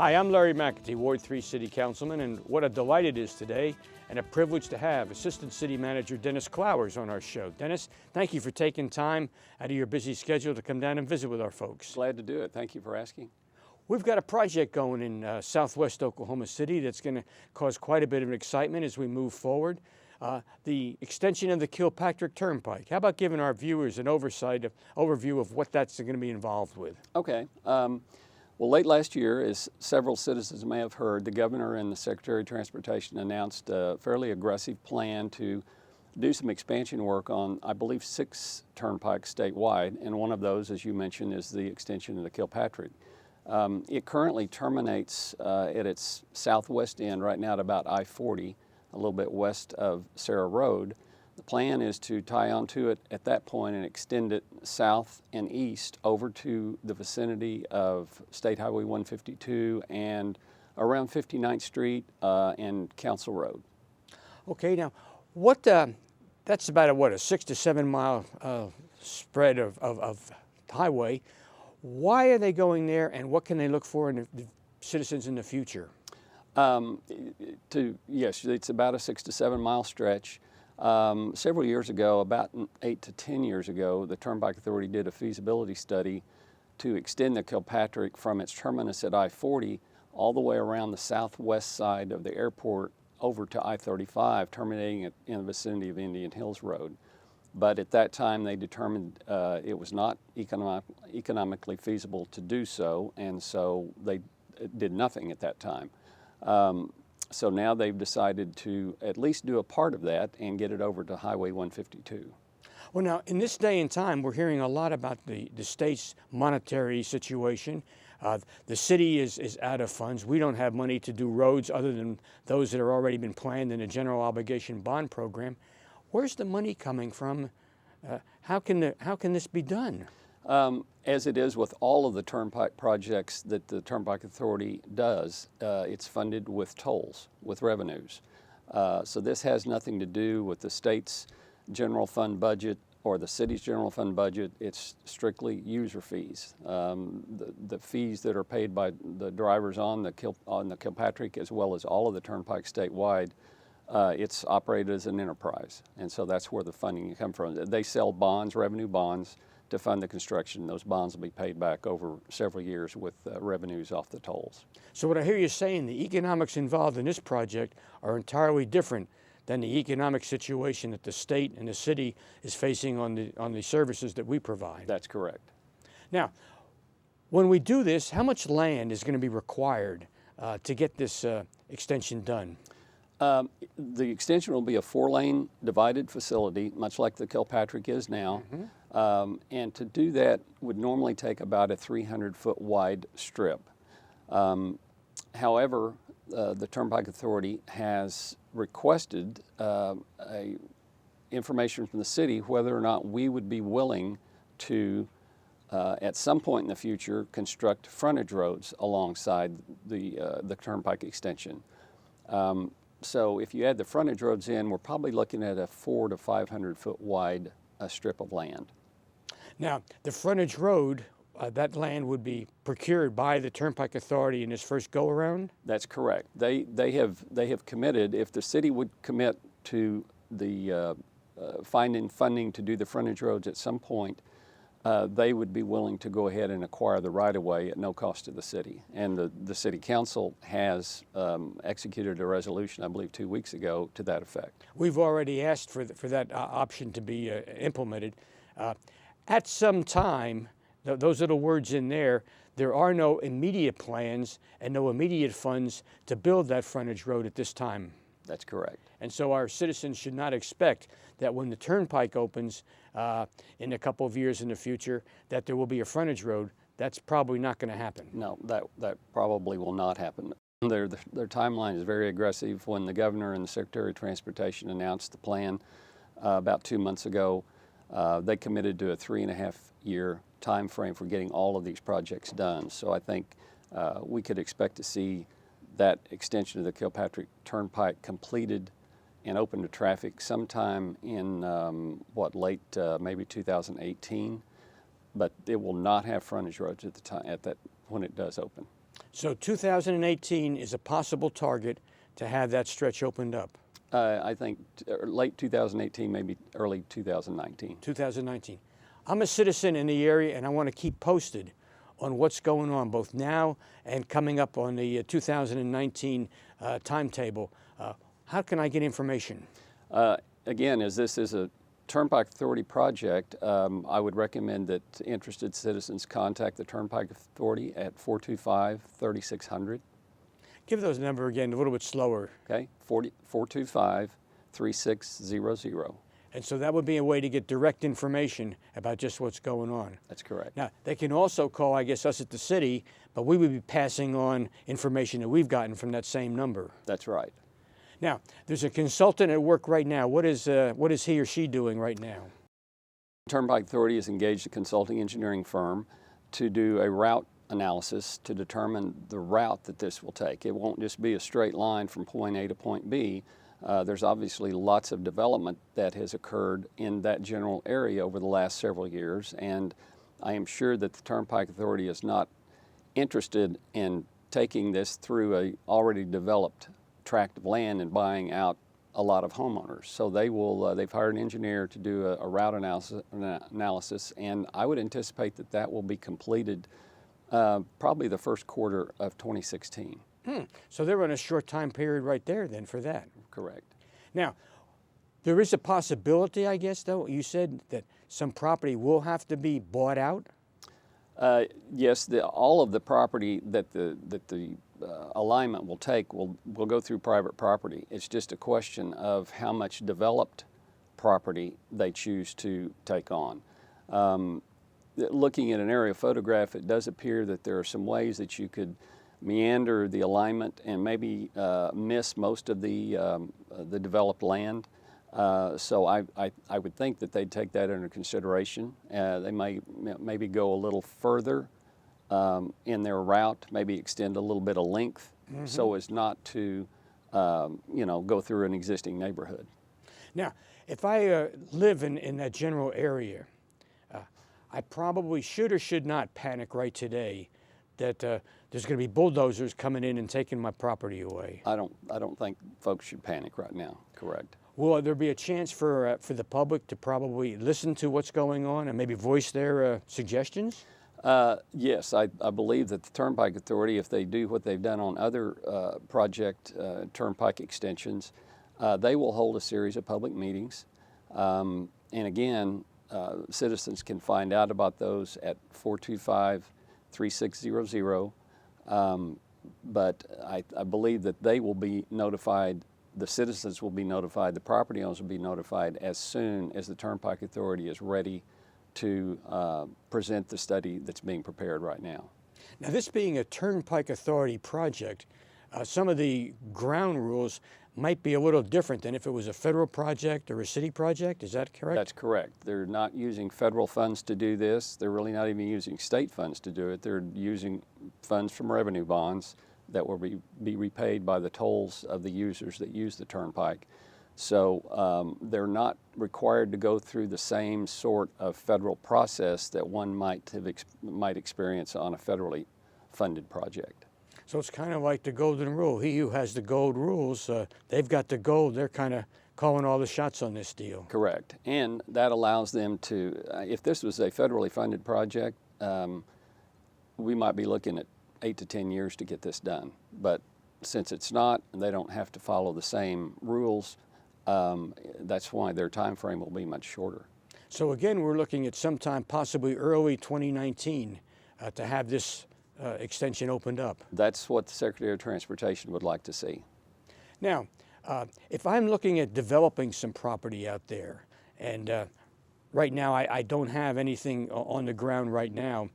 Hi, I'm Larry McAtee, Ward 3 City Councilman, and what a delight it is today and a privilege to have Assistant City Manager Dennis Clowers on our show. Dennis, thank you for taking time out of your busy schedule to come down and visit with our folks. Glad to do it. Thank you for asking. We've got a project going in southwest Oklahoma City that's going to cause quite a bit of excitement as we move forward. The extension of the Kilpatrick Turnpike. How about giving our viewers an overview of what that's going to be involved with? Okay. Well, late last year, as several citizens may have heard, the governor and the Secretary of Transportation announced a fairly aggressive plan to do some expansion work on, I believe, 6 turnpikes statewide, and one of those, as you mentioned, is the extension of the Kilpatrick. It currently terminates at its southwest end right now at about I-40, a little bit west of Sarah Road. The plan is to tie onto it at that point and extend it south and east over to the vicinity of State Highway 152 and around 59th Street and Council Road. Okay, now that's about a 6 to 7 mile spread of highway. Why are they going there, and what can they look for in the citizens in the future? Yes, it's about a 6 to 7 mile stretch. Several years ago, about 8 to 10 years ago, the Turnpike Authority did a feasibility study to extend the Kilpatrick from its terminus at I-40 all the way around the southwest side of the airport over to I-35, terminating it in the vicinity of Indian Hills Road. But at that time, they determined it was not economically feasible to do so, and so they did nothing at that time. So now they've decided to at least do a part of that and get it over to Highway 152. Well, now, in this day and time, we're hearing a lot about the state's monetary situation. The city is out of funds. We don't have money to do roads other than those that have already been planned in the general obligation bond program. Where's the money coming from? How can this be done? As it is with all of the turnpike projects that the Turnpike Authority does, it's funded with tolls, with revenues. So this has nothing to do with the state's general fund budget or the city's general fund budget. It's strictly user fees. The fees that are paid by the drivers on the Kilpatrick, as well as all of the turnpikes statewide, it's operated as an enterprise, and so that's where the funding comes from. They sell bonds, revenue bonds, to fund the construction. Those bonds will be paid back over several years with revenues off the tolls. So what I hear you saying, the economics involved in this project are entirely different than the economic situation that the state and the city is facing on the services that we provide. That's correct. Now, when we do this, how much land is going to be required to get this extension done? The extension will be a 4-lane divided facility, much like the Kilpatrick is now. Mm-hmm. And to do that would normally take about a 300-foot wide strip. However, the Turnpike Authority has requested information from the city whether or not we would be willing to, at some point in the future, construct frontage roads alongside the Turnpike extension. So if you add the frontage roads in, we're probably looking at a 400 to 500 foot wide strip of land. Now, the frontage road, that land would be procured by the Turnpike Authority in this first go-around? That's correct. They have committed, if the city would commit to the finding funding to do the frontage roads at some point, they would be willing to go ahead and acquire the right-of-way at no cost to the city. And the city council has executed a resolution, I believe 2 weeks ago, to that effect. We've already asked for that option to be implemented. At some time, those little words in there are no immediate plans and no immediate funds to build that frontage road at this time. That's correct. And so our citizens should not expect that when the turnpike opens in a couple of years in the future, that there will be a frontage road. That's probably not going to happen. No, that probably will not happen. Their timeline is very aggressive. When the governor and the Secretary of Transportation announced the plan about 2 months ago, they committed to a 3.5-year time frame for getting all of these projects done. So I think we could expect to see that extension of the Kilpatrick Turnpike completed and open to traffic sometime in late maybe 2018, but it will not have frontage roads at the time when it does open. So 2018 is a possible target to have that stretch opened up. I think late 2018, maybe early 2019. 2019. I'm a citizen in the area, and I want to keep posted on what's going on both now and coming up on the 2019 timetable. How can I get information? Again, as this is a Turnpike Authority project, I would recommend that interested citizens contact the Turnpike Authority at 425-3600. Give those number again a little bit slower. Okay, 425-3600. And so that would be a way to get direct information about just what's going on. That's correct. Now, they can also call, I guess, us at the city, but we would be passing on information that we've gotten from that same number. That's right. Now, there's a consultant at work right now. What is he or she doing right now? Turnpike Authority has engaged a consulting engineering firm to do a route analysis to determine the route that this will take. It won't just be a straight line from point A to point B. There's obviously lots of development that has occurred in that general area over the last several years, and I am sure that the Turnpike Authority is not interested in taking this through a already developed tract of land and buying out a lot of homeowners. So they've hired an engineer to do a route analysis, and I would anticipate that that will be completed probably the first quarter of 2016. So they're on a short time period right there then for that. Correct. Now, there is a possibility, I guess, though, you said that some property will have to be bought out? Yes, all of the property that the alignment will take will go through private property. It's just a question of how much developed property they choose to take on. Looking at an aerial photograph, it does appear that there are some ways that you could meander the alignment and maybe miss most of the developed land. So I would think that they'd take that under consideration. They may maybe go a little further in their route, maybe extend a little bit of length, so as not to go through an existing neighborhood. Now, if I live in that general area, I probably should or should not panic right today that there's going to be bulldozers coming in and taking my property away. I don't think folks should panic right now. Correct. Will there be a chance for the public to probably listen to what's going on and maybe voice their suggestions? Yes, I believe that the Turnpike Authority, if they do what they've done on other project turnpike extensions, they will hold a series of public meetings. And again, citizens can find out about those at 425-3600. But I believe that they will be notified, the citizens will be notified, the property owners will be notified as soon as the Turnpike Authority is ready to present the study that's being prepared right now. Now, this being a Turnpike Authority project, some of the ground rules might be a little different than if it was a federal project or a city project. Is that correct? That's correct. They're not using federal funds to do this. They're really not even using state funds to do it. They're using funds from revenue bonds that will be repaid by the tolls of the users that use the turnpike. So they're not required to go through the same sort of federal process that one might experience on a federally funded project. So it's kind of like the golden rule. He who has the gold rules, they've got the gold. They're kind of calling all the shots on this deal. Correct. And that allows them to, if this was a federally funded project, we might be looking at 8 to 10 years to get this done. But since it's not, and they don't have to follow the same rules, that's why their time frame will be much shorter. So again, we're looking at sometime possibly early 2019 to have this extension opened up. That's what the Secretary of Transportation would like to see. Now, if I'm looking at developing some property out there, and right now I don't have anything on the ground right now,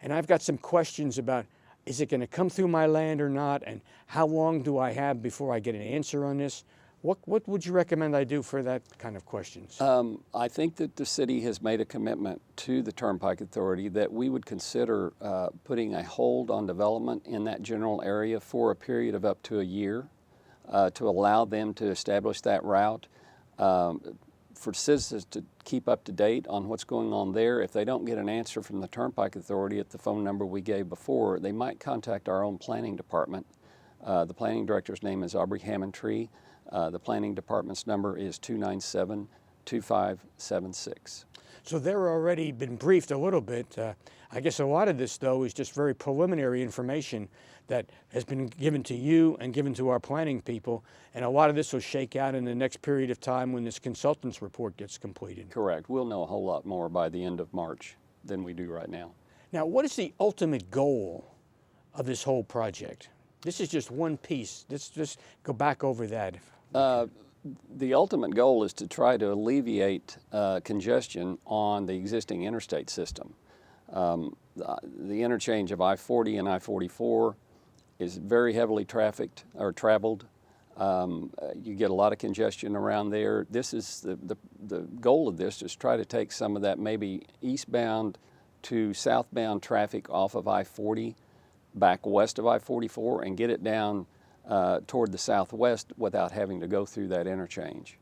and I've got some questions about, is it going to come through my land or not, and how long do I have before I get an answer on this? What would you recommend I do for that kind of questions? I think that the city has made a commitment to the Turnpike Authority that we would consider putting a hold on development in that general area for a period of up to a year to allow them to establish that route. for citizens to keep up to date on what's going on there. If they don't get an answer from the Turnpike Authority at the phone number we gave before, they might contact our own planning department. The planning director's name is Aubrey Hammond-Tree. The planning department's number is 297-2576. So they're already been briefed a little bit. I guess a lot of this, though, is just very preliminary information that has been given to you and given to our planning people, and a lot of this will shake out in the next period of time when this consultant's report gets completed. Correct. We'll know a whole lot more by the end of March than we do right now. Now, what is the ultimate goal of this whole project? This is just one piece. Let's just go back over that. The ultimate goal is to try to alleviate congestion on the existing interstate system. The interchange of I-40 and I-44 is very heavily trafficked or traveled. You get a lot of congestion around there. This is the goal of this is try to take some of that maybe eastbound to southbound traffic off of I-40 back west of I-44 and get it down toward the southwest without having to go through that interchange.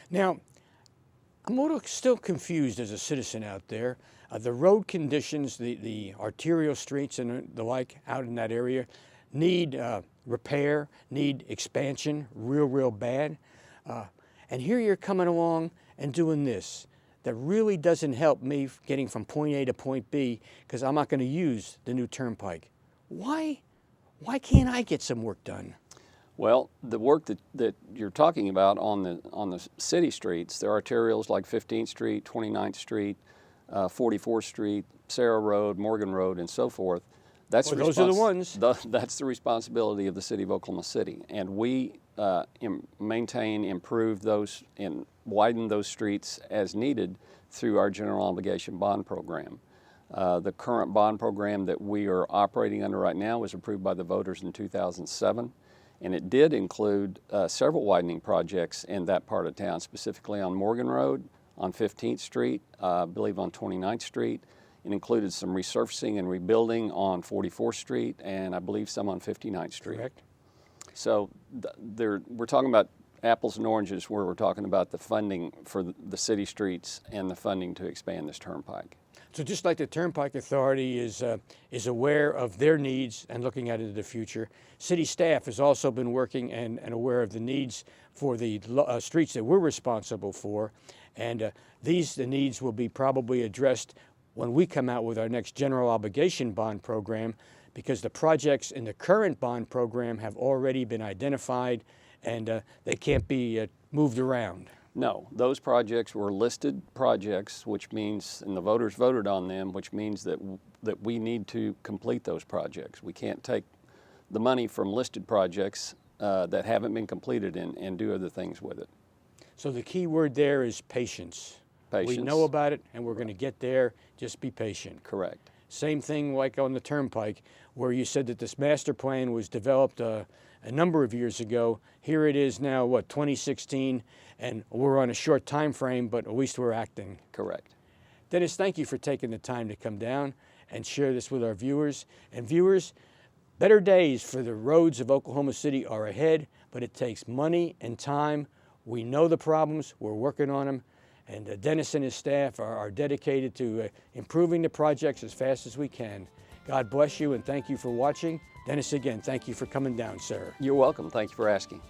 Now, I'm a little still confused as a citizen out there. The road conditions, the arterial streets and the like out in that area need repair, need expansion real bad. And here you're coming along and doing this. That really doesn't help me getting from point A to point B because I'm not going to use the new turnpike. Why can't I get some work done? Well, the work that you're talking about on the city streets, there are arterials like 15th Street, 29th Street, 44th Street, Sarah Road, Morgan Road, and so forth. Those are the ones. That's the responsibility of the City of Oklahoma City, and we maintain, improve those, and widen those streets as needed through our general obligation bond program. The current bond program that we are operating under right now was approved by the voters in 2007, and it did include several widening projects in that part of town, specifically on Morgan Road, on 15th Street, I believe on 29th Street. It included some resurfacing and rebuilding on 44th Street, and I believe some on 59th Street. Correct. So we're talking about apples and oranges where we're talking about the funding for the city streets and the funding to expand this turnpike. So just like the Turnpike Authority is aware of their needs and looking out into the future, city staff has also been working and aware of the needs for the streets that we're responsible for. And the needs will be probably addressed when we come out with our next general obligation bond program, because the projects in the current bond program have already been identified and they can't be moved around. No, those projects were listed projects, which means, and the voters voted on them, which means that we need to complete those projects. We can't take the money from listed projects that haven't been completed and do other things with it. So the key word there is patience. Patience. We know about it and we're going to get there. Just be patient. Correct. Same thing like on the Turnpike, where you said that this master plan was developed a number of years ago. Here it is now, 2016, and we're on a short time frame, but at least we're acting. Correct. Dennis, thank you for taking the time to come down and share this with our viewers. And viewers, better days for the roads of Oklahoma City are ahead, but it takes money and time. We know the problems, we're working on them, and Dennis and his staff are dedicated to improving the projects as fast as we can. God bless you and thank you for watching. Dennis, again, thank you for coming down, sir. You're welcome. Thank you for asking.